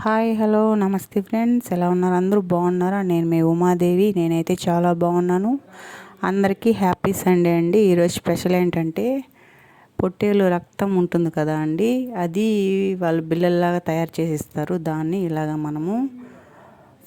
Hi hello నమస్తే friends, ఎలా ఉన్నారు? అందరూ బాగున్నారా? నేను మీ ఉమాదేవి. నేనైతే చాలా బాగున్నాను. అందరికీ హ్యాపీ సండే అండి. ఈరోజు స్పెషల్ ఏంటంటే పొట్టేలు రక్తం ఉంటుంది కదా అండి, అది వాళ్ళు బిల్లల్లాగా తయారు చేసి ఇస్తారు. దాన్ని ఇలాగ మనము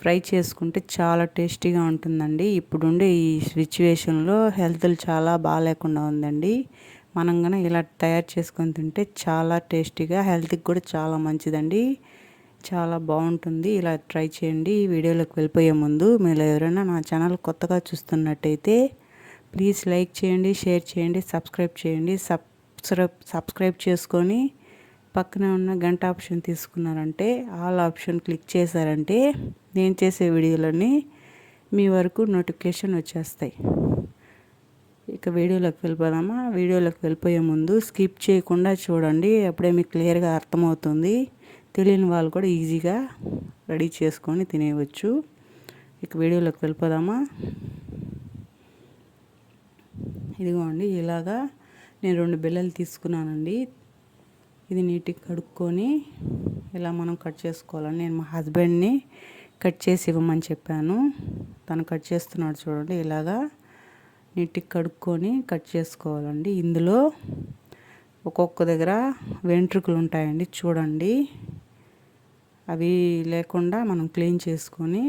ఫ్రై చేసుకుంటే చాలా టేస్టీగా ఉంటుందండి. ఇప్పుడుండే ఈ సిచ్యువేషన్లో హెల్త్లు చాలా బాగాలేకుండా ఉందండి. మనం కనుక ఇలా తయారు చేసుకొని తింటే చాలా టేస్టీగా, హెల్త్కి కూడా చాలా మంచిదండి. చాలా బాగుంటుంది. ఇలా ట్రై చేయండి. వీడియోలోకి వెళ్ళిపోయే ముందు మీరు ఎవరైనా నా ఛానల్ కొత్తగా చూస్తున్నట్టయితే ప్లీజ్ లైక్ చేయండి, షేర్ చేయండి, సబ్స్క్రైబ్ చేయండి. సబ్స్క్రైబ్ చేసుకొని పక్కనే ఉన్న గంట ఆప్షన్ తీసుకున్నారంటే, ఆల్ ఆప్షన్ క్లిక్ చేశారంటే నేను చేసే వీడియోలన్నీ మీ వరకు నోటిఫికేషన్ వచ్చేస్తాయి. ఇక వీడియోలోకి వెళ్ళిపోదామా? వీడియోలోకి వెళ్ళిపోయే ముందు స్కిప్ చేయకుండా చూడండి, అప్పుడే మీకు క్లియర్గా అర్థమవుతుంది. తెలియని వాళ్ళు కూడా ఈజీగా రెడీ చేసుకొని తినేయవచ్చు. ఇక వీడియోలోకి వెళ్ళిపోదామా? ఇదిగోండి, ఇలాగా నేను 2 బిళ్ళలు తీసుకున్నానండి. ఇది నీట్గా కడుక్కొని ఇలా మనం కట్ చేసుకోవాలండి. నేను మా హస్బెండ్ని కట్ చేసి ఇవ్వమని చెప్పాను. తను కట్ చేస్తున్నాడు చూడండి. ఇలాగా నీట్గా కడుక్కొని కట్ చేసుకోవాలండి. ఇందులో ఒక్కొక్క దగ్గర వెంట్రుకలు ఉంటాయండి, చూడండి. అవి లేకుండా మనం క్లీన్ చేసుకొని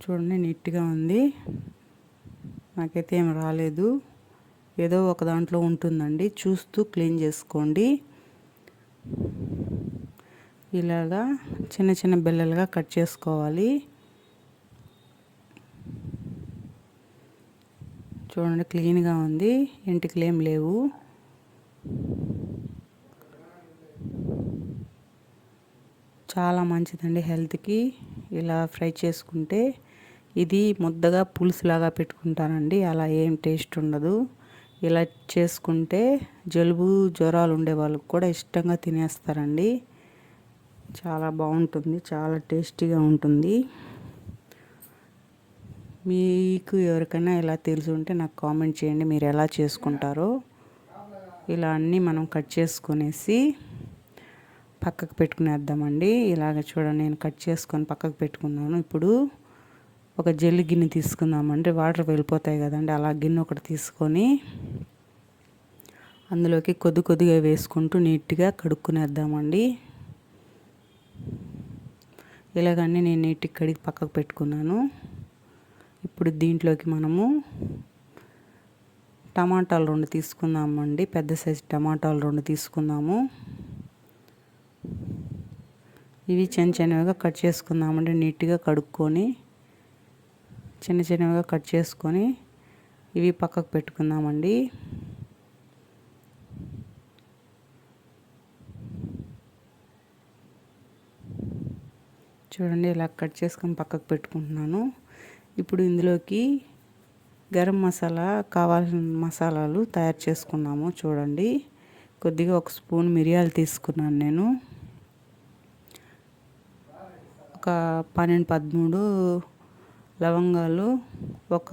చూడండి. నీట్గా ఉంది. నాకైతే ఏం రాలేదు, ఏదో ఒక దాంట్లో ఉంటుందండి, చూస్తూ క్లీన్ చేసుకోండి. ఇలాగా చిన్న చిన్న బిళ్ళలుగా కట్ చేసుకోవాలి. చూడండి, క్లీన్గా ఉంది, ఎంటికలు ఏం లేవు. చాలా మంచిదండి హెల్త్కి. ఇలా ఫ్రై చేసుకుంటే, ఇది ముద్దగా పులుసులాగా పెట్టుకుంటానండి, అలా ఏం టేస్ట్ ఉండదు. ఇలా చేసుకుంటే జలుబు జ్వరాలు ఉండే వాళ్ళకి కూడా ఇష్టంగా తినేస్తారండి. చాలా బాగుంటుంది, చాలా టేస్టీగా ఉంటుంది. మీకు ఎవరికైనా ఇలా తెలిసి ఉంటే నాకు కామెంట్ చేయండి, మీరు ఎలా చేసుకుంటారో. ఇలా అన్నీ మనం కట్ చేసుకునేసి పక్కకు పెట్టుకునేద్దామండి. ఇలాగ చూడండి, నేను కట్ చేసుకొని పక్కకు పెట్టుకున్నాను. ఇప్పుడు ఒక జల్లి గిన్నె తీసుకుందామండి. వాటర్ వెళ్ళిపోతాయి కదండి, అలా గిన్నె ఒకటి తీసుకొని అందులోకి కొద్దిగా వేసుకుంటూ నీట్గా కడుక్కునేద్దామండి. ఇలాగన్నీ నేను నీట్గా కడిగి పక్కకు పెట్టుకున్నాను. ఇప్పుడు దీంట్లోకి మనము టమాటాలు 2 తీసుకుందామండి. పెద్ద సైజు టమాటాలు 2 తీసుకుందాము. ఇవి చిన్నగా కట్ చేసుకుందామండి. నీట్గా కడుక్కొని చిన్నగా కట్ చేసుకొని ఇవి పక్కకు పెట్టుకుందామండి. చూడండి, ఇలా కట్ చేసుకొని పక్కకు పెట్టుకుంటున్నాను. ఇప్పుడు ఇందులోకి గరం మసాలా, కావాల్సిన మసాలాలు తయారు చేసుకున్నాము. చూడండి, కొద్దిగా 1 స్పూన్ మిరియాలు తీసుకున్నాను నేను. ఒక 12-13 లవంగాలు, ఒక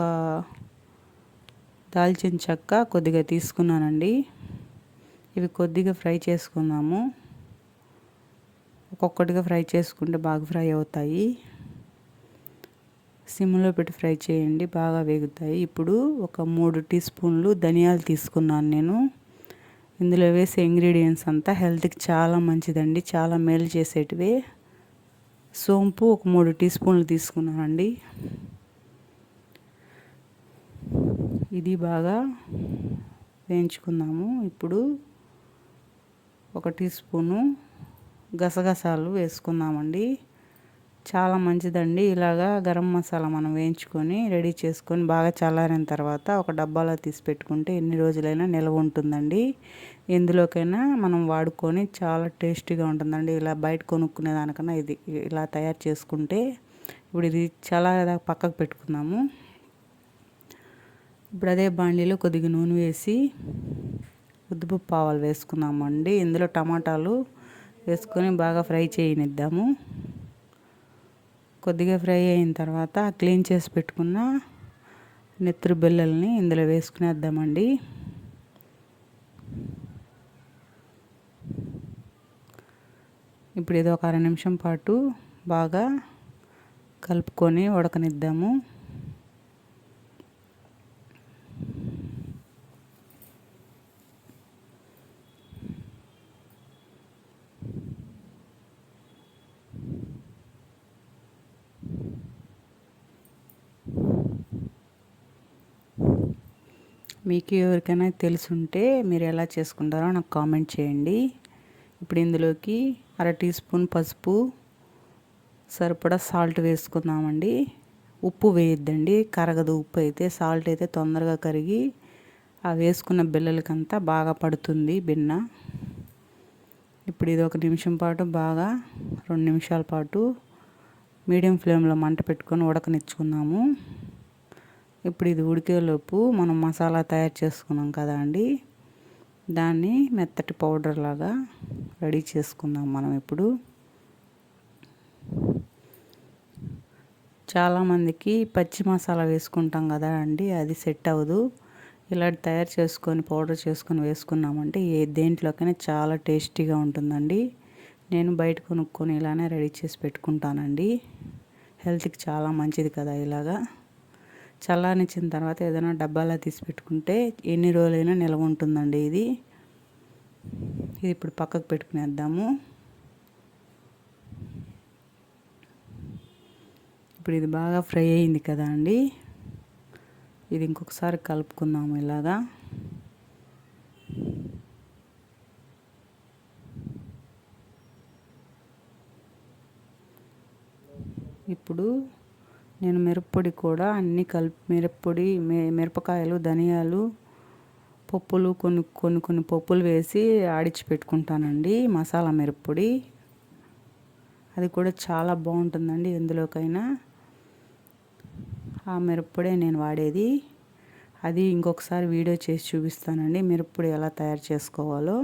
దాల్చిన చెక్క కొద్దిగా తీసుకున్నానండి. ఇవి కొద్దిగా ఫ్రై చేసుకుందాము. ఒక్కొక్కటిగా ఫ్రై చేసుకుంటే బాగా ఫ్రై అవుతాయి. సిమ్లో పెట్టి ఫ్రై చేయండి, బాగా వేగుతాయి. ఇప్పుడు ఒక 3 టీ స్పూన్లు ధనియాలు తీసుకున్నాను నేను. ఇందులో వేసే ఇంగ్రీడియంట్స్ అంతా హెల్త్కి చాలా మంచిదండి, చాలా మేలు చేసేటివే. సోంపు ఒక 3 టీ స్పూన్లు తీసుకున్నానండి. ఇది బాగా వేయించుకుందాము. ఇప్పుడు 1 టీ స్పూను గసగసాలు వేసుకుందామండి. చాలా మంచిదండి. ఇలాగా గరం మసాలా మనం వేయించుకొని రెడీ చేసుకొని బాగా చల్లారిన తర్వాత ఒక డబ్బాలో తీసి పెట్టుకుంటే ఎన్ని రోజులైనా నిల్వ ఉంటుందండి. ఎందులోకైనా మనం వాడుకొని చాలా టేస్టీగా ఉంటుందండి. ఇలా బయట కొనుక్కునే దానికన్నా ఇది ఇలా తయారు చేసుకుంటే. ఇప్పుడు ఇది చాలా పక్కకు పెట్టుకుందాము. ఇప్పుడు అదే బాండీలో కొద్దిగా నూనె వేసి ఉద్దిపప్పు ఆవాలు వేసుకుందామండి. ఇందులో టమాటాలు వేసుకొని బాగా ఫ్రై చేయనిద్దాము. కొద్దిగా ఫ్రై అయిన తర్వాత క్లీన్ చేసి పెట్టుకున్న నెత్తురు బిళ్ళల్ని ఇందులో వేసుకునేద్దామండి. ఇప్పుడు ఇది ఒక 1/2 నిమిషం పాటు బాగా కలుపుకొని ఉడకనిద్దాము. మీకు ఎవరికైనా తెలుసుంటే మీరు ఎలా చేసుకుంటారో నాకు కామెంట్ చేయండి. ఇప్పుడు ఇందులోకి 1/2 టీ స్పూన్ పసుపు, సరిపడా సాల్ట్ వేసుకుందామండి. ఉప్పు వేయొద్దండి, కరగదు. ఉప్పు అయితే, సాల్ట్ అయితే తొందరగా కరిగి ఆ వేసుకున్న బిళ్ళలకంతా బాగా పడుతుంది బిన్న. ఇప్పుడు ఇది 1 నిమిషం పాటు బాగా 2 నిమిషాల పాటు మీడియం ఫ్లేమ్లో మంట పెట్టుకొని ఉడకనిచ్చుకుందాము. ఇప్పుడు ఇది ఉడికేలోపు మనం మసాలా తయారు చేసుకున్నాం కదా అండి, దాన్ని మెత్తటి పౌడర్ లాగా రెడీ చేసుకుందాం మనం. ఇప్పుడు చాలామందికి పచ్చి మసాలా వేసుకుంటాం కదా అండి, అది సెట్ అవ్వదు. ఇలాంటి తయారు చేసుకొని పౌడర్ చేసుకొని వేసుకున్నామంటే దేంట్లోకైనా చాలా టేస్టీగా ఉంటుందండి. నేను బయట కొనుక్కొని ఇలానే రెడీ చేసి పెట్టుకుంటానండి. హెల్త్కి చాలా మంచిది కదా. ఇలాగా చల్లారించిన తర్వాత ఏదైనా డబ్బాలో తీసి పెట్టుకుంటే ఎన్ని రోజులైనా నిల్వ ఉంటుందండి. ఇది ఇప్పుడు పక్కకు పెట్టుకునేద్దాము. ఇప్పుడు ఇది బాగా ఫ్రై అయింది కదా అండి, ఇది ఇంకొకసారి కలుపుకుందాము ఇలాగా. ఇప్పుడు నేను మిరప్పొడి కూడా అన్నీ మిరప్పొడి, మిరపకాయలు, ధనియాలు, పప్పులు కొన్ని పప్పులు వేసి ఆడిచి పెట్టుకుంటానండి. మసాలా మిరప్పొడి అది కూడా చాలా బాగుంటుందండి. ఎందులోకైనా ఆ మిరప్పొడే నేను వాడేది. అది ఇంకొకసారి వీడియో చేసి చూపిస్తానండి, మిరప్పొడి ఎలా తయారు చేసుకోవాలో.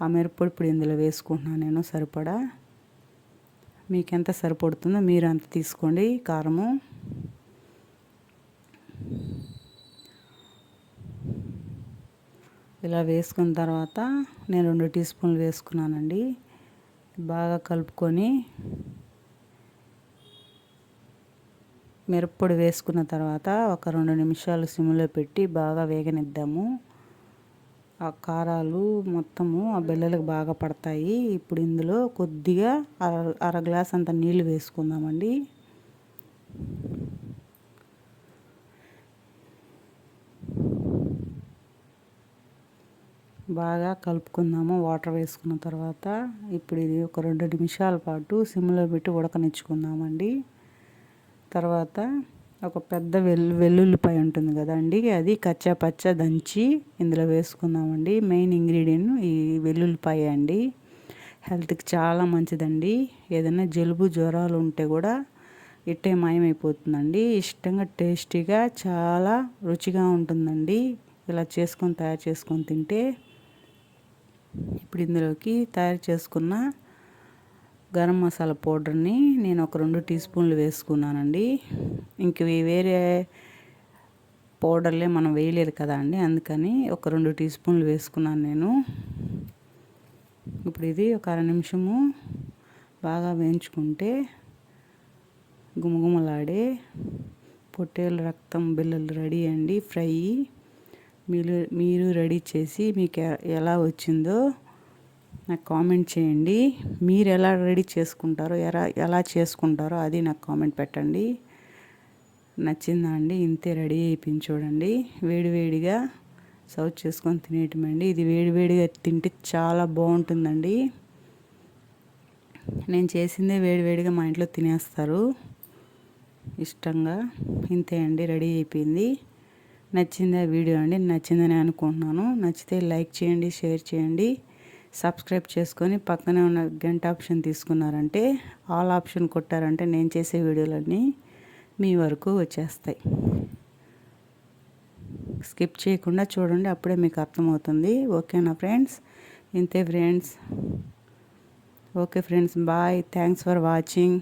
ఆ మిరప్పొడి ఇప్పుడు ఇందులో వేసుకుంటున్నాను నేను. సరిపడా మీకు ఎంత సరిపడుతుందో మీరు అంత తీసుకోండి కారము. ఇలా వేసుకున్న తర్వాత నేను 2 టీ స్పూన్లు వేసుకున్నానండి. బాగా కలుపుకొని మిరప్పొడి వేసుకున్న తర్వాత ఒక 2 నిమిషాలు సిమ్లో పెట్టి బాగా వేగనిద్దాము. ఆ కారాలు మొత్తము ఆ బిళ్ళలకు బాగా పడతాయి. ఇప్పుడు ఇందులో కొద్దిగా అర గ్లాస్ అంత నీళ్ళు వేసుకుందామండి. బాగా కలుపుకుందాము వాటర్ వేసుకున్న తర్వాత. ఇప్పుడు ఇది ఒక 2 నిమిషాల పాటు సిమ్లో పెట్టి ఉడకనిచ్చుకుందామండి. తర్వాత ఒక పెద్ద వెల్లుల్లిపాయ ఉంటుంది కదండి, అది కచ్చా పచ్చ దంచి ఇందులో వేసుకుందామండి. మెయిన్ ఇంగ్రీడియంట్ ఈ వెల్లుల్లిపాయ అండి. హెల్త్కి చాలా మంచిదండి. ఏదైనా జలుబు జ్వరాలు ఉంటే కూడా ఇట్టే మాయమైపోతుందండి. ఇష్టంగా టేస్టీగా చాలా రుచిగా ఉంటుందండి ఇలా తయారు చేసుకొని తింటే. ఇప్పుడు ఇందులోకి తయారు చేసుకున్న గరం మసాలా పౌడర్ని నేను ఒక 2 టీ స్పూన్లు వేసుకున్నానండి. ఇంక వేరే పౌడర్లే మనం వేయలేదు కదా అండి, అందుకని ఒక 2 టీ స్పూన్లు వేసుకున్నాను నేను. ఇప్పుడు ఇది ఒక 1/2 నిమిషము బాగా వేయించుకుంటే గుమగుమలాడే పొట్టేలు రక్తం బిళ్ళలు రెడీ అండి, ఫ్రై. మీరు రెడీ చేసి మీకు ఎలా వచ్చిందో నాకు కామెంట్ చేయండి. మీరు ఎలా రెడీ చేసుకుంటారో, ఎలా చేసుకుంటారో అది నాకు కామెంట్ పెట్టండి. నచ్చిందా అండి? ఇంతే, రెడీ అయిపోయింది చూడండి. వేడివేడిగా సర్వ్ చేసుకొని తినేయటమండి. ఇది వేడివేడిగా తింటే చాలా బాగుంటుందండి. నేను చేసిందే వేడివేడిగా మా ఇంట్లో తినేస్తారు ఇష్టంగా. ఇంతే అండి, రెడీ అయిపోయింది. నచ్చిందా వీడియో అండి? నచ్చిందని అనుకుంటున్నాను. నచ్చితే లైక్ చేయండి, షేర్ చేయండి, సబ్స్క్రైబ్ చేసుకొని పక్కనే ఉన్న గంట ఆప్షన్ తీసుకున్నారంటే, ఆల్ ఆప్షన్ కొట్టారంటే నేను చేసే వీడియోలన్నీ మీ వరకు వచ్చేస్తాయి. స్కిప్ చేయకుండా చూడండి, అప్పుడే మీకు అర్థమవుతుంది. ఓకేనా ఫ్రెండ్స్? ఇంతే friends. Okay friends, bye. Thanks for watching.